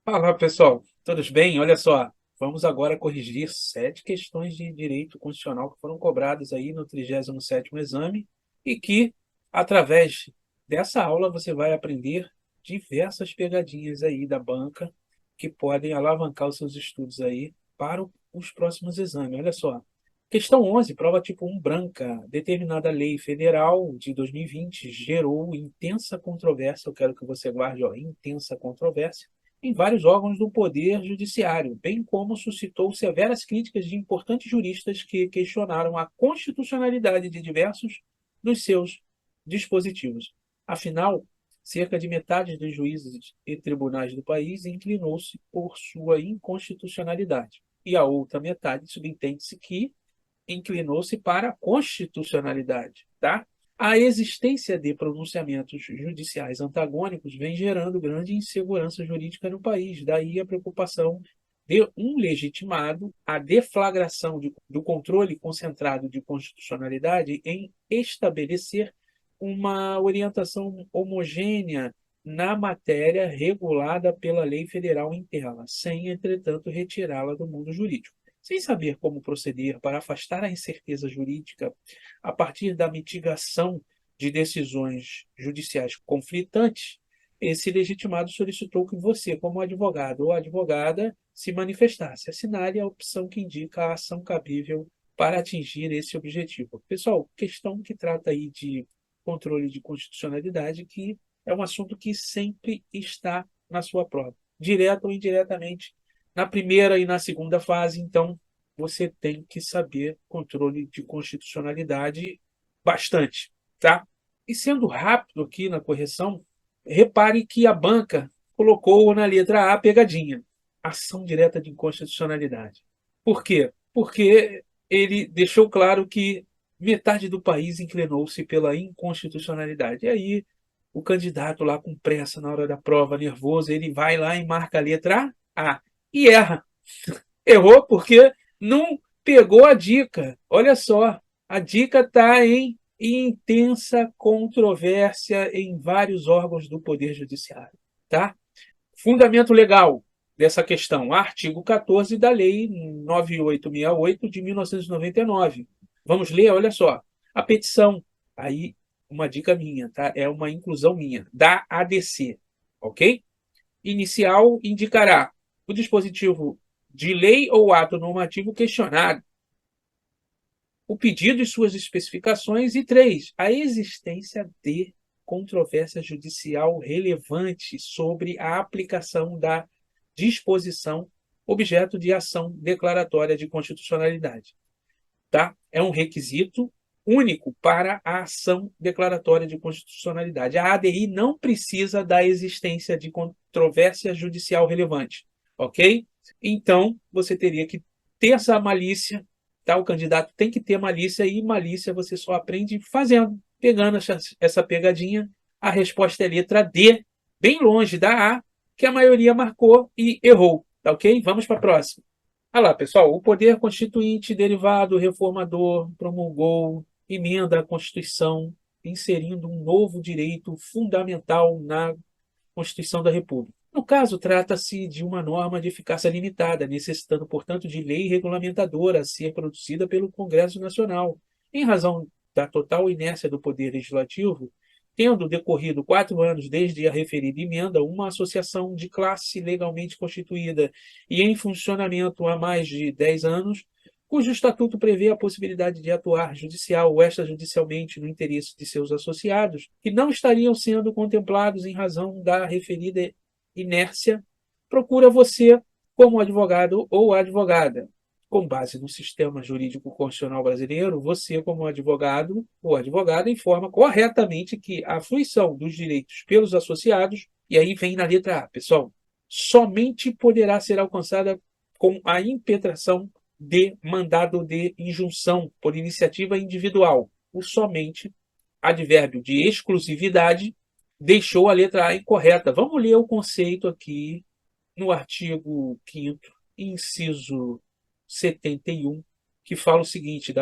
Fala, pessoal. Todos bem? Olha só, vamos agora corrigir 7 questões de direito constitucional que foram cobradas aí no 37º exame e que, através dessa aula, você vai aprender diversas pegadinhas aí da banca que podem alavancar os seus estudos aí para os próximos exames. Olha só. Questão 11, prova tipo 1 branca. Determinada lei federal de 2020 gerou intensa controvérsia. Eu quero que você guarde, ó, intensa controvérsia em vários órgãos do Poder Judiciário, bem como suscitou severas críticas de importantes juristas que questionaram a constitucionalidade de diversos dos seus dispositivos. Afinal, cerca de metade dos juízes e tribunais do país inclinou-se por sua inconstitucionalidade, e a outra metade subentende-se que inclinou-se para a constitucionalidade, tá? A existência de pronunciamentos judiciais antagônicos vem gerando grande insegurança jurídica no país, daí a preocupação de um legitimado, a deflagração do controle concentrado de constitucionalidade em estabelecer uma orientação homogênea na matéria regulada pela lei federal interna, sem, entretanto, retirá-la do mundo jurídico. Sem saber como proceder para afastar a incerteza jurídica a partir da mitigação de decisões judiciais conflitantes, esse legitimado solicitou que você, como advogado ou advogada, se manifestasse, assinale a opção que indica a ação cabível para atingir esse objetivo. Pessoal, questão que trata aí de controle de constitucionalidade, que é um assunto que sempre está na sua prova, direto ou indiretamente, na primeira e na segunda fase. Então, você tem que saber controle de constitucionalidade bastante, tá? E sendo rápido aqui na correção, repare que a banca colocou na letra A pegadinha, ação direta de inconstitucionalidade. Por quê? Porque ele deixou claro que metade do país inclinou-se pela inconstitucionalidade. E aí, o candidato lá com pressa na hora da prova, nervoso, ele vai lá e marca a letra A e erra. Errou porque não pegou a dica. Olha só, a dica está em intensa controvérsia em vários órgãos do Poder Judiciário. Tá? Fundamento legal dessa questão, artigo 14 da Lei 9868 de 1999. Vamos ler, olha só. A petição, aí uma dica minha, tá? É uma inclusão minha, da ADC, ok? Inicial indicará o dispositivo de lei ou ato normativo questionado, o pedido e suas especificações, e 3, a existência de controvérsia judicial relevante sobre a aplicação da disposição objeto de ação declaratória de constitucionalidade. Tá? É um requisito único para a ação declaratória de constitucionalidade. A ADI não precisa da existência de controvérsia judicial relevante, ok? Então, você teria que ter essa malícia, tá? O candidato tem que ter malícia, e malícia você só aprende fazendo, pegando essa pegadinha. A resposta é letra D, bem longe da A, que a maioria marcou e errou, tá ok? Vamos para a próxima. Ah lá, pessoal, o poder constituinte derivado reformador promulgou emenda à Constituição, inserindo um novo direito fundamental na Constituição da República. No caso, trata-se de uma norma de eficácia limitada, necessitando, portanto, de lei regulamentadora a ser produzida pelo Congresso Nacional. Em razão da total inércia do Poder Legislativo, tendo decorrido 4 anos desde a referida emenda, uma associação de classe legalmente constituída e em funcionamento há mais de 10 anos, cujo estatuto prevê a possibilidade de atuar judicial ou extrajudicialmente no interesse de seus associados, que não estariam sendo contemplados em razão da referida inércia, procura você, como advogado ou advogada. Com base no sistema jurídico constitucional brasileiro, você, como advogado ou advogada, informa corretamente que a fruição dos direitos pelos associados, e aí vem na letra A, pessoal, somente poderá ser alcançada com a impetração de mandado de injunção por iniciativa individual. O somente, advérbio de exclusividade, deixou a letra A incorreta. Vamos ler o conceito aqui no artigo 5º, inciso 71, que fala o seguinte,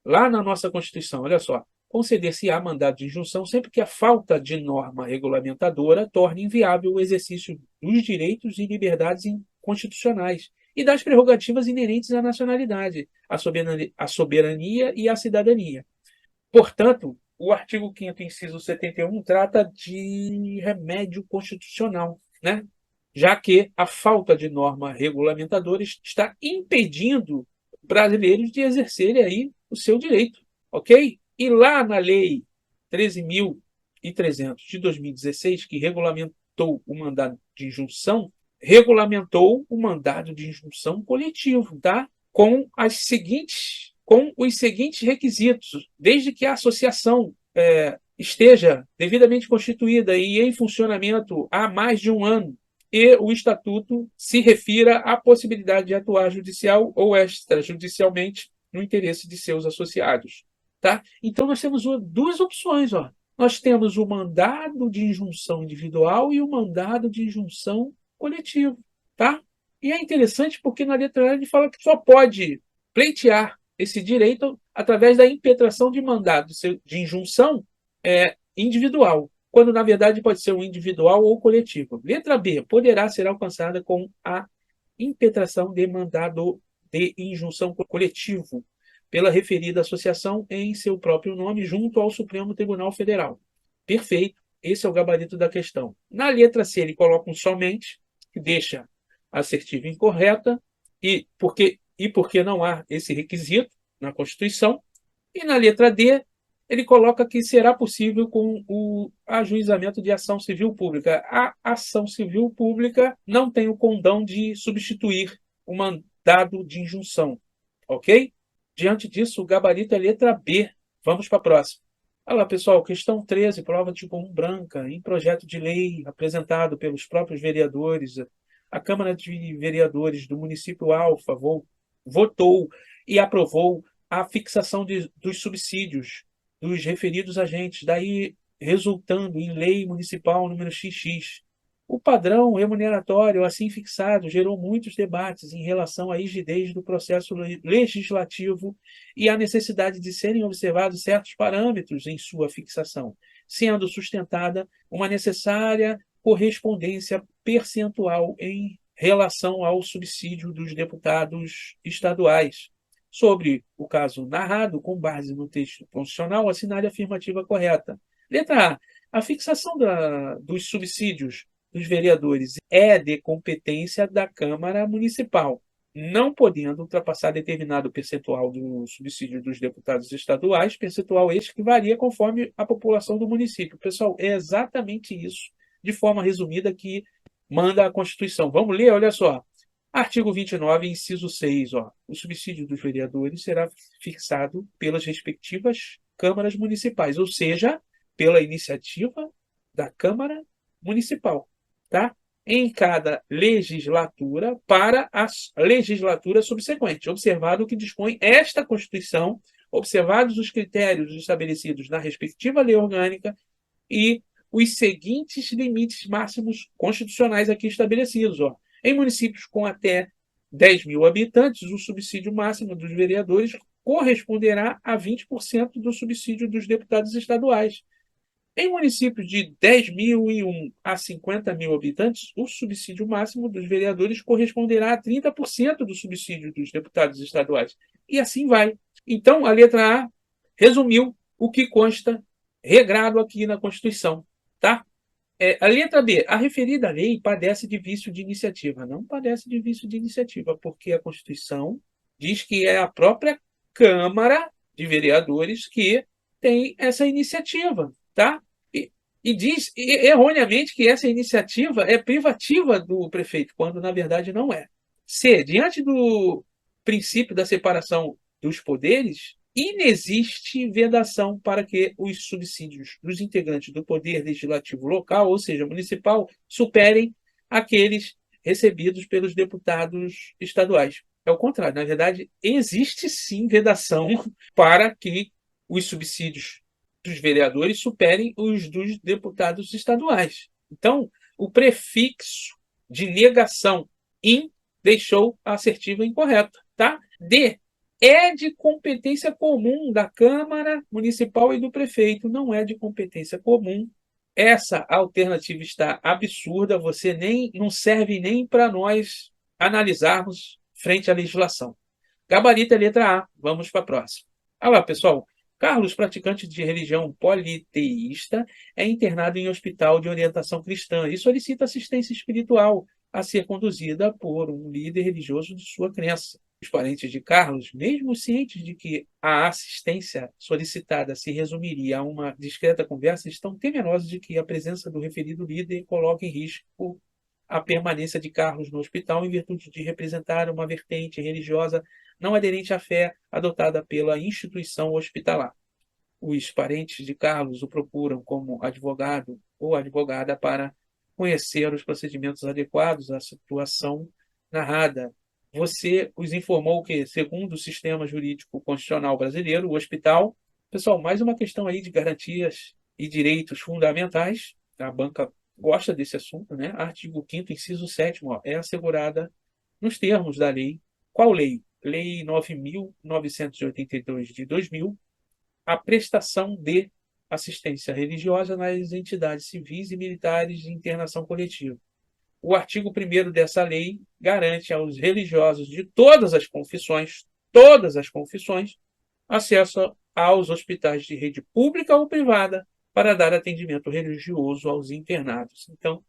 lá na nossa Constituição, olha só. conceder-se-á mandado de injunção sempre que a falta de norma regulamentadora torne inviável o exercício dos direitos e liberdades constitucionais e das prerrogativas inerentes à nacionalidade, à soberania e à cidadania. Portanto, o artigo 5º, inciso 71, trata de remédio constitucional, né? Já que a falta de norma regulamentadora está impedindo brasileiros de exercerem aí o seu direito, ok? E lá na Lei 13.300 de 2016, que regulamentou o mandado de injunção, regulamentou o mandado de injunção coletivo, tá? Com os seguintes requisitos, desde que a associação esteja devidamente constituída e em funcionamento há mais de um ano, e o estatuto se refira à possibilidade de atuar judicial ou extrajudicialmente no interesse de seus associados. Tá? Então, nós temos duas opções. Ó. Nós temos o mandado de injunção individual e o mandado de injunção coletivo. Tá? E é interessante porque na letra A ele fala que só pode pleitear esse direito através da impetração de mandado de injunção individual, quando na verdade pode ser um individual ou coletivo. Letra B, poderá ser alcançada com a impetração de mandado de injunção coletivo pela referida associação em seu próprio nome junto ao Supremo Tribunal Federal. Perfeito, esse é o gabarito da questão. Na letra C ele coloca um somente, que deixa a assertiva incorreta, e porque não há esse requisito na Constituição. E na letra D, ele coloca que será possível com o ajuizamento de ação civil pública. A ação civil pública não tem o condão de substituir o mandado de injunção, ok? Diante disso, o gabarito é letra B. Vamos para a próxima. Olha lá, pessoal, questão 13, prova de comum branca, em projeto de lei apresentado pelos próprios vereadores. A Câmara de Vereadores do município Alfa votou e aprovou a fixação dos subsídios dos referidos agentes, daí resultando em lei municipal número XX. O padrão remuneratório assim fixado gerou muitos debates em relação à rigidez do processo legislativo e à necessidade de serem observados certos parâmetros em sua fixação, sendo sustentada uma necessária correspondência percentual em relação ao subsídio dos deputados estaduais. Sobre o caso narrado, com base no texto constitucional, assinale a afirmativa correta. Letra A. A fixação dos subsídios dos vereadores é de competência da Câmara Municipal, não podendo ultrapassar determinado percentual do subsídio dos deputados estaduais, percentual este que varia conforme a população do município. Pessoal, é exatamente isso, de forma resumida, que manda a Constituição. Vamos ler? Olha só. Artigo 29, inciso 6. O subsídio dos vereadores será fixado pelas respectivas câmaras municipais, ou seja, pela iniciativa da Câmara Municipal, tá? Em cada legislatura para a legislatura subsequente, observado o que dispõe esta Constituição, observados os critérios estabelecidos na respectiva lei orgânica e os seguintes limites máximos constitucionais aqui estabelecidos. Em municípios com até 10 mil habitantes, o subsídio máximo dos vereadores corresponderá a 20% do subsídio dos deputados estaduais. Em municípios de 10.001 a 50 mil habitantes, o subsídio máximo dos vereadores corresponderá a 30% do subsídio dos deputados estaduais. E assim vai. Então, a letra A resumiu o que consta regrado aqui na Constituição, tá? A letra B, a referida lei padece de vício de iniciativa. Não padece de vício de iniciativa, porque a Constituição diz que é a própria Câmara de Vereadores que tem essa iniciativa, tá? E diz erroneamente que essa iniciativa é privativa do prefeito, quando na verdade não é. C, diante do princípio da separação dos poderes, inexiste vedação para que os subsídios dos integrantes do Poder Legislativo local, ou seja, municipal, superem aqueles recebidos pelos deputados estaduais. É o contrário. Na verdade, existe sim vedação para que os subsídios dos vereadores superem os dos deputados estaduais. Então, o prefixo de negação in deixou a assertiva incorreta. Tá? D, é de competência comum da Câmara Municipal e do prefeito, não é de competência comum. Essa alternativa está absurda, você nem não serve nem para nós analisarmos frente à legislação. Gabarito é letra A. Vamos para a próxima. Olha lá, pessoal. Carlos, praticante de religião politeísta, é internado em hospital de orientação cristã e solicita assistência espiritual a ser conduzida por um líder religioso de sua crença. Os parentes de Carlos, mesmo cientes de que a assistência solicitada se resumiria a uma discreta conversa, estão temerosos de que a presença do referido líder coloque em risco a permanência de Carlos no hospital em virtude de representar uma vertente religiosa não aderente à fé adotada pela instituição hospitalar. Os parentes de Carlos o procuram como advogado ou advogada para conhecer os procedimentos adequados à situação narrada. Você os informou que, segundo o sistema jurídico constitucional brasileiro, o hospital. Pessoal, mais uma questão aí de garantias e direitos fundamentais. A banca gosta desse assunto, né? Artigo 5º, inciso 7º, é assegurada nos termos da lei. Qual lei? Lei 9.982 de 2000, a prestação de assistência religiosa nas entidades civis e militares de internação coletiva. O artigo 1º dessa lei garante aos religiosos de todas as confissões, acesso aos hospitais de rede pública ou privada para dar atendimento religioso aos internados. Então,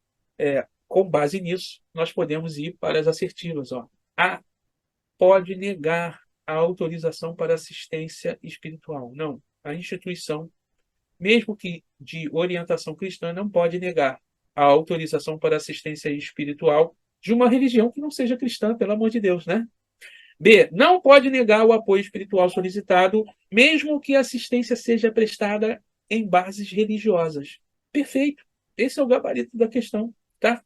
com base nisso, nós podemos ir para as assertivas. A pode negar a autorização para assistência espiritual. Não, a instituição, mesmo que de orientação cristã, não pode negar a autorização para assistência espiritual de uma religião que não seja cristã, pelo amor de Deus, né? B, não pode negar o apoio espiritual solicitado, mesmo que a assistência seja prestada em bases religiosas. Perfeito. Esse é o gabarito da questão, tá?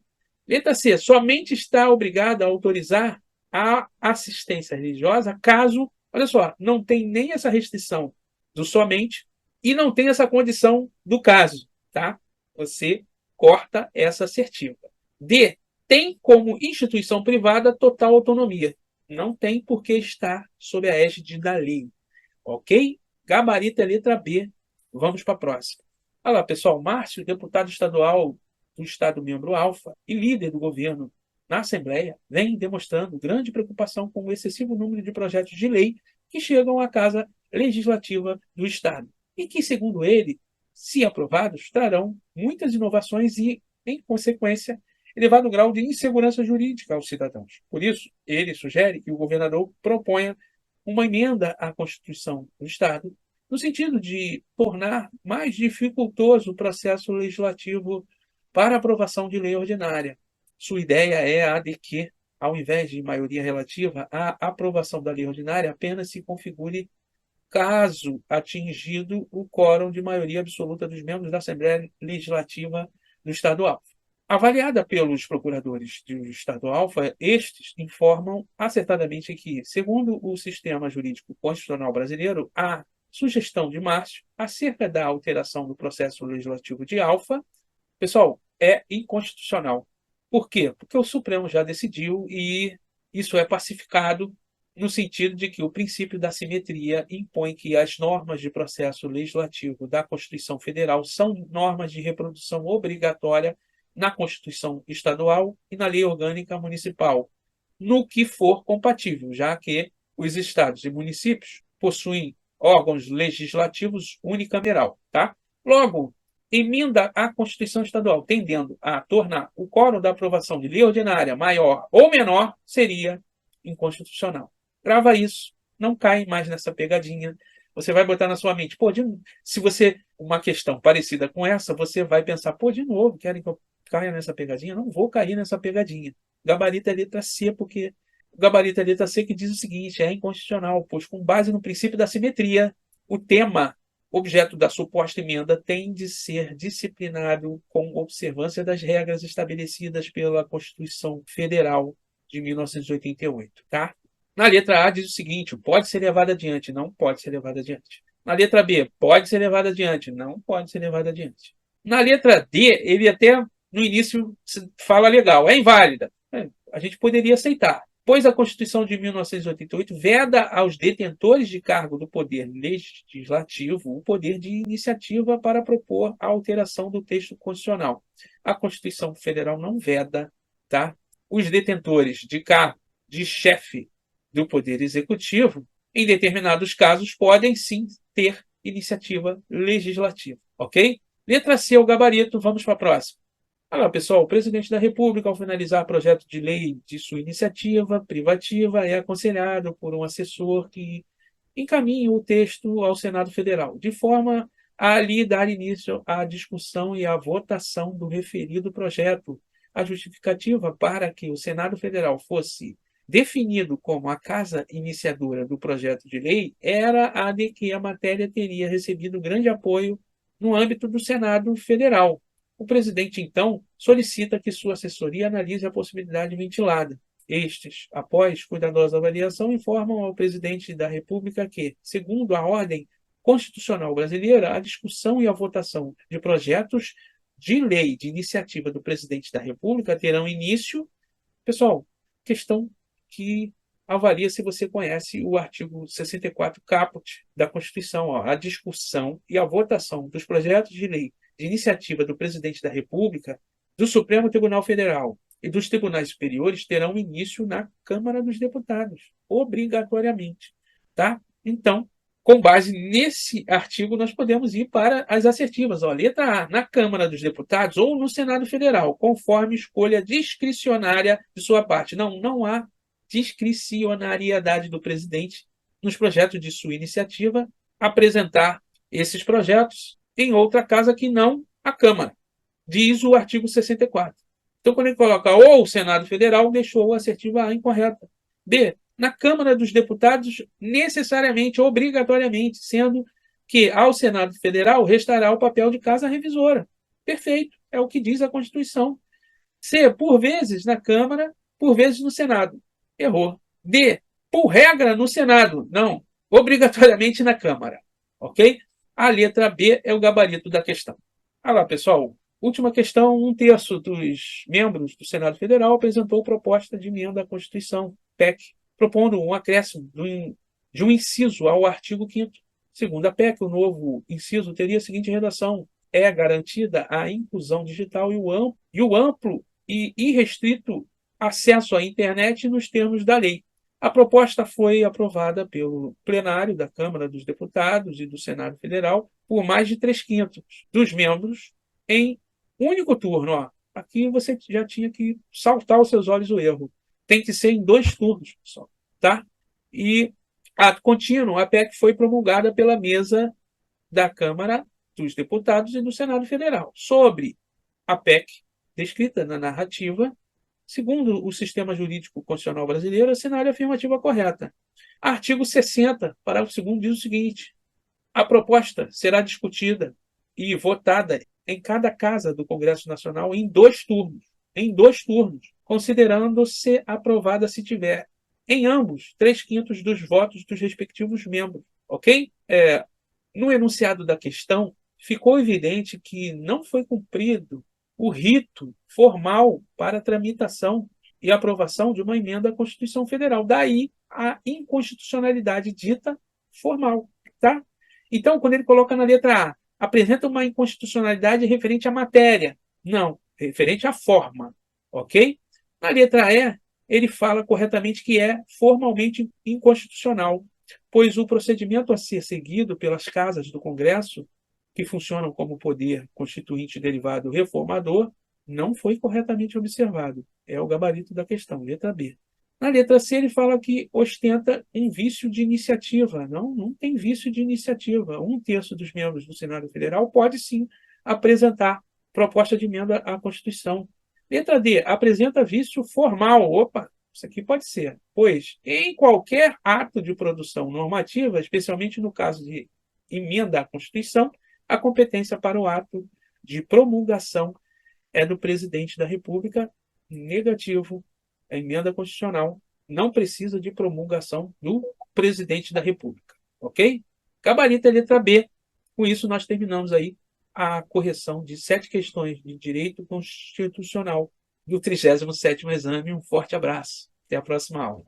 Letra C, somente está obrigada a autorizar a assistência religiosa caso, olha só, não tem nem essa restrição do somente e não tem essa condição do caso, tá? Você corta essa assertiva. D, tem como instituição privada total autonomia. Não tem porque está sob a égide da lei. Ok? Gabarito é letra B. Vamos para a próxima. Olha lá, pessoal. Márcio, deputado estadual do Estado membro Alfa e líder do governo na Assembleia, vem demonstrando grande preocupação com o excessivo número de projetos de lei que chegam à Casa Legislativa do Estado e que, segundo ele, se aprovados, trarão muitas inovações e, em consequência, elevado grau de insegurança jurídica aos cidadãos. Por isso, ele sugere que o governador proponha uma emenda à Constituição do Estado, no sentido de tornar mais dificultoso o processo legislativo para aprovação de lei ordinária. Sua ideia é a de que, ao invés de maioria relativa, a aprovação da lei ordinária apenas se configure caso atingido o quórum de maioria absoluta dos membros da Assembleia Legislativa do Estado Alfa. Avaliada pelos procuradores do Estado Alfa, estes informam acertadamente que, segundo o sistema jurídico constitucional brasileiro, a sugestão de Márcio acerca da alteração do processo legislativo de Alfa, pessoal, é inconstitucional. Por quê? Porque o Supremo já decidiu e isso é pacificado no sentido de que o princípio da simetria impõe que as normas de processo legislativo da Constituição Federal são normas de reprodução obrigatória na Constituição Estadual e na Lei Orgânica Municipal, no que for compatível, já que os estados e municípios possuem órgãos legislativos unicameral, tá? Logo, emenda à Constituição Estadual, tendendo a tornar o quórum da aprovação de lei ordinária maior ou menor, seria inconstitucional. Grava isso, não cai mais nessa pegadinha. Você vai botar na sua mente, se você, uma questão parecida com essa, você vai pensar, de novo, querem que eu caia nessa pegadinha? Não vou cair nessa pegadinha. Gabarito é letra C, porque o gabarito é letra C que diz o seguinte, é inconstitucional, pois com base no princípio da simetria, o tema objeto da suposta emenda tem de ser disciplinado com observância das regras estabelecidas pela Constituição Federal de 1988, tá? Na letra A diz o seguinte, pode ser levado adiante, não pode ser levado adiante. Na letra B, pode ser levado adiante, não pode ser levado adiante. Na letra D, ele até no início fala legal, é inválida. A gente poderia aceitar. pois a Constituição de 1988 veda aos detentores de cargo do Poder Legislativo o poder de iniciativa para propor a alteração do texto constitucional. A Constituição Federal não veda, tá? Os detentores de cargo de chefe do Poder Executivo, em determinados casos, podem sim ter iniciativa legislativa, ok? Letra C, o gabarito, vamos para a próxima. Olha, pessoal, o presidente da República, ao finalizar projeto de lei de sua iniciativa privativa, é aconselhado por um assessor que encaminhe o texto ao Senado Federal, de forma a lhe dar início à discussão e à votação do referido projeto. A justificativa para que o Senado Federal fosse definido como a casa iniciadora do projeto de lei era a de que a matéria teria recebido grande apoio no âmbito do Senado Federal. O presidente, então, solicita que sua assessoria analise a possibilidade ventilada. Estes, após cuidadosa avaliação, informam ao presidente da República que, segundo a ordem constitucional brasileira, a discussão e a votação de projetos de lei de iniciativa do presidente da República terão início. Pessoal, questão que avalia se você conhece o artigo 64 caput da Constituição. Ó, a discussão e a votação dos projetos de lei de iniciativa do presidente da República, do Supremo Tribunal Federal e dos tribunais superiores terão início na Câmara dos Deputados, obrigatoriamente. Tá? Então, com base nesse artigo, nós podemos ir para as assertivas. Ó, letra A, na Câmara dos Deputados ou no Senado Federal, conforme escolha discricionária de sua parte. Não há discricionariedade do presidente nos projetos de sua iniciativa apresentar esses projetos em outra casa que não a Câmara, diz o artigo 64. Então, quando ele coloca ou o Senado Federal, deixou a assertiva A incorreta. B, na Câmara dos Deputados, necessariamente, obrigatoriamente, sendo que ao Senado Federal restará o papel de casa revisora. Perfeito, é o que diz a Constituição. C, por vezes na Câmara, por vezes no Senado. Errou. D, por regra no Senado. Não, obrigatoriamente na Câmara. Ok? A letra B é o gabarito da questão. Olha lá, pessoal. Última questão: um terço dos membros do Senado Federal apresentou proposta de emenda à Constituição, PEC, propondo um acréscimo de um inciso ao artigo 5º. Segundo a PEC, o novo inciso teria a seguinte redação: é garantida a inclusão digital e o amplo e irrestrito acesso à internet nos termos da lei. A proposta foi aprovada pelo plenário da Câmara dos Deputados e do Senado Federal por mais de 3/5 dos membros em único turno. Ó. Aqui você já tinha que saltar aos seus olhos o erro. Tem que ser em 2 turnos, pessoal. Tá? E, ato contínuo, a PEC foi promulgada pela mesa da Câmara dos Deputados e do Senado Federal. Sobre a PEC, descrita na narrativa, segundo o sistema jurídico constitucional brasileiro, assinale a afirmativa correta. Artigo 60, parágrafo 2º, diz o seguinte: a proposta será discutida e votada em cada casa do Congresso Nacional em 2 turnos, considerando-se aprovada se tiver, em ambos, 3/5 dos votos dos respectivos membros. Ok? No enunciado da questão, ficou evidente que não foi cumprido o rito formal para a tramitação e aprovação de uma emenda à Constituição Federal. Daí a inconstitucionalidade dita formal. Tá? Então, quando ele coloca na letra A, apresenta uma inconstitucionalidade referente à matéria. Não, referente à forma. Ok? Na letra E, ele fala corretamente que é formalmente inconstitucional, pois o procedimento a ser seguido pelas casas do Congresso, que funcionam como poder constituinte derivado reformador, não foi corretamente observado. É o gabarito da questão, letra B. Na letra C, ele fala que ostenta um vício de iniciativa. Não tem vício de iniciativa. 1/3 dos membros do Senado Federal pode, sim, apresentar proposta de emenda à Constituição. Letra D, apresenta vício formal. Opa, isso aqui pode ser. Pois, em qualquer ato de produção normativa, especialmente no caso de emenda à Constituição, a competência para o ato de promulgação é do presidente da República. Negativo. A emenda constitucional não precisa de promulgação do presidente da República. Ok? Gabarito é letra B. Com isso, nós terminamos aí a correção de 7 questões de direito constitucional do 37º exame. Um forte abraço. Até a próxima aula.